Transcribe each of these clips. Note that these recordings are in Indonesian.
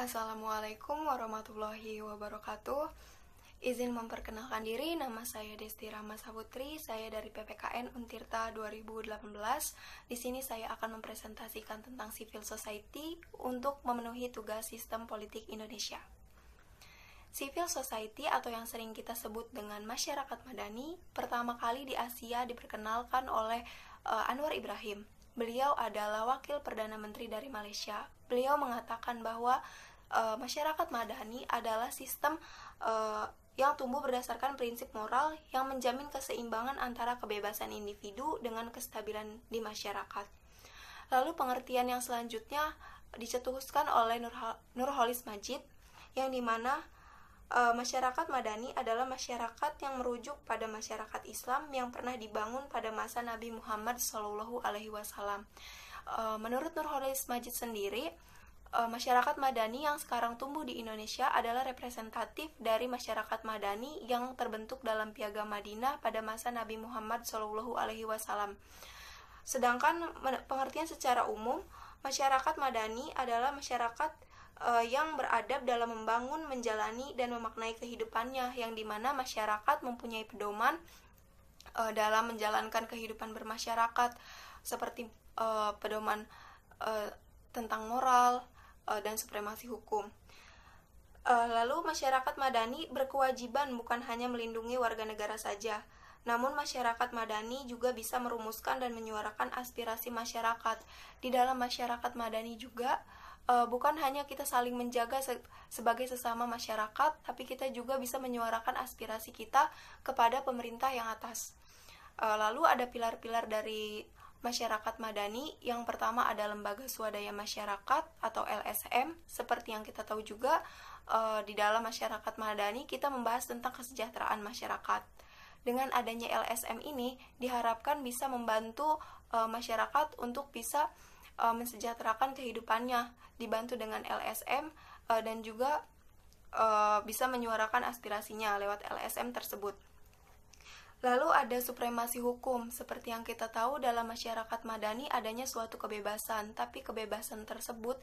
Assalamualaikum warahmatullahi wabarakatuh. Izin memperkenalkan diri, nama saya Desti Rama Saputri. Saya dari PPKN Untirta 2018. Di sini saya akan mempresentasikan tentang civil society untuk memenuhi tugas sistem politik Indonesia. Civil society atau yang sering kita sebut dengan masyarakat madani, pertama kali di Asia diperkenalkan oleh Anwar Ibrahim. Beliau adalah wakil Perdana Menteri dari Malaysia. Beliau mengatakan bahwa masyarakat madani adalah sistem yang tumbuh berdasarkan prinsip moral yang menjamin keseimbangan antara kebebasan individu dengan kestabilan di masyarakat. Lalu pengertian yang selanjutnya dicetuskan oleh Nurholis Majid, yang dimana masyarakat madani adalah masyarakat yang merujuk pada masyarakat Islam yang pernah dibangun pada masa Nabi Muhammad SAW. Menurut Nurholis Majid sendiri, masyarakat madani yang sekarang tumbuh di Indonesia adalah representatif dari masyarakat madani yang terbentuk dalam Piagam Madinah pada masa Nabi Muhammad SAW. Sedangkan pengertian secara umum, masyarakat madani adalah masyarakat yang beradab dalam membangun, menjalani, dan memaknai kehidupannya, yang dimana masyarakat mempunyai pedoman dalam menjalankan kehidupan bermasyarakat, seperti pedoman tentang moral dan supremasi hukum. Lalu masyarakat madani berkewajiban bukan hanya melindungi warga negara saja, namun masyarakat madani juga bisa merumuskan dan menyuarakan aspirasi masyarakat. Di dalam masyarakat madani juga bukan hanya kita saling menjaga sebagai sesama masyarakat, tapi kita juga bisa menyuarakan aspirasi kita kepada pemerintah yang atas. Lalu ada pilar-pilar dari masyarakat madani. Yang pertama ada lembaga swadaya masyarakat atau LSM. Seperti yang kita tahu juga, di dalam masyarakat madani kita membahas tentang kesejahteraan masyarakat. Dengan adanya LSM ini diharapkan bisa membantu masyarakat untuk bisa mensejahterakan kehidupannya, dibantu dengan LSM dan juga bisa menyuarakan aspirasinya lewat LSM tersebut. Lalu ada supremasi hukum. Seperti yang kita tahu, dalam masyarakat madani adanya suatu kebebasan, tapi kebebasan tersebut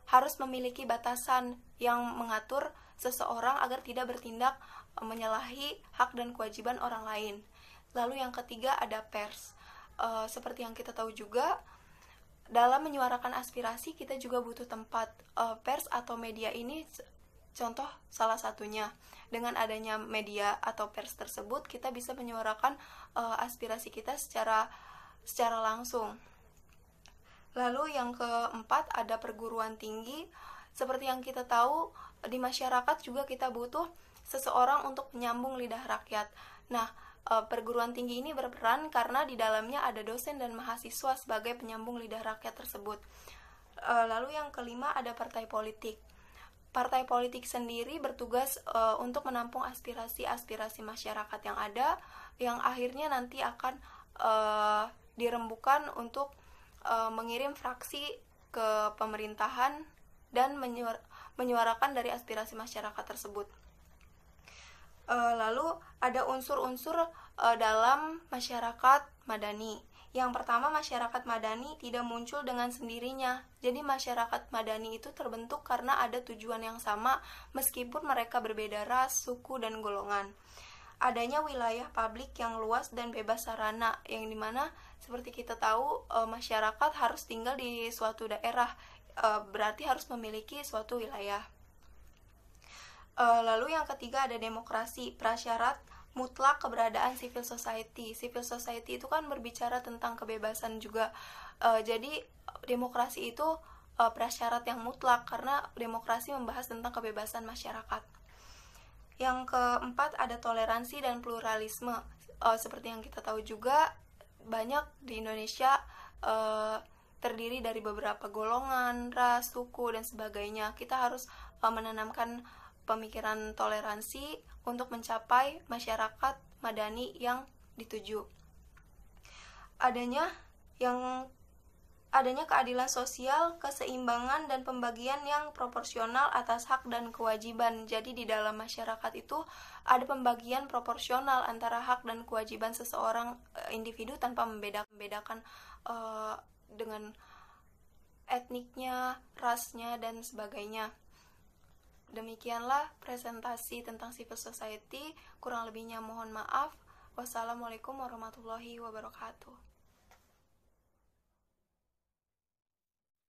harus memiliki batasan yang mengatur seseorang agar tidak bertindak menyalahi hak dan kewajiban orang lain. Lalu yang ketiga ada pers. Seperti yang kita tahu juga, dalam menyuarakan aspirasi kita juga butuh tempat. Pers atau media ini contoh salah satunya. Dengan adanya media atau pers tersebut, kita bisa menyuarakan aspirasi kita secara langsung. Lalu yang keempat ada perguruan tinggi. Seperti yang kita tahu, di masyarakat juga kita butuh seseorang untuk menyambung lidah rakyat. Nah, perguruan tinggi ini berperan karena di dalamnya ada dosen dan mahasiswa sebagai penyambung lidah rakyat tersebut. Lalu yang kelima ada partai politik. Partai politik sendiri bertugas untuk menampung aspirasi-aspirasi masyarakat yang ada, yang akhirnya nanti akan dirembukan untuk mengirim fraksi ke pemerintahan dan menyuarakan dari aspirasi masyarakat tersebut. Lalu ada unsur-unsur dalam masyarakat madani. Yang pertama, masyarakat madani tidak muncul dengan sendirinya. Jadi masyarakat madani itu terbentuk karena ada tujuan yang sama meskipun mereka berbeda ras, suku, dan golongan. Adanya wilayah publik yang luas dan bebas sarana, yang dimana seperti kita tahu masyarakat harus tinggal di suatu daerah, berarti harus memiliki suatu wilayah. Lalu yang ketiga ada demokrasi, prasyarat mutlak keberadaan civil society. Civil society itu kan berbicara tentang kebebasan juga. Jadi demokrasi itu prasyarat yang mutlak karena demokrasi membahas tentang kebebasan masyarakat. Yang keempat ada toleransi dan pluralisme. Seperti yang kita tahu juga, banyak di Indonesia terdiri dari beberapa golongan, ras, suku, dan sebagainya. Kita harus menanamkan pemikiran toleransi untuk mencapai masyarakat madani yang dituju. Adanya keadilan sosial, keseimbangan, dan pembagian yang proporsional atas hak dan kewajiban. Jadi di dalam masyarakat itu ada pembagian proporsional antara hak dan kewajiban seseorang individu tanpa membedakan dengan etniknya, rasnya, dan sebagainya. Demikianlah presentasi tentang civil society. Kurang lebihnya mohon maaf. Wassalamualaikum warahmatullahi wabarakatuh.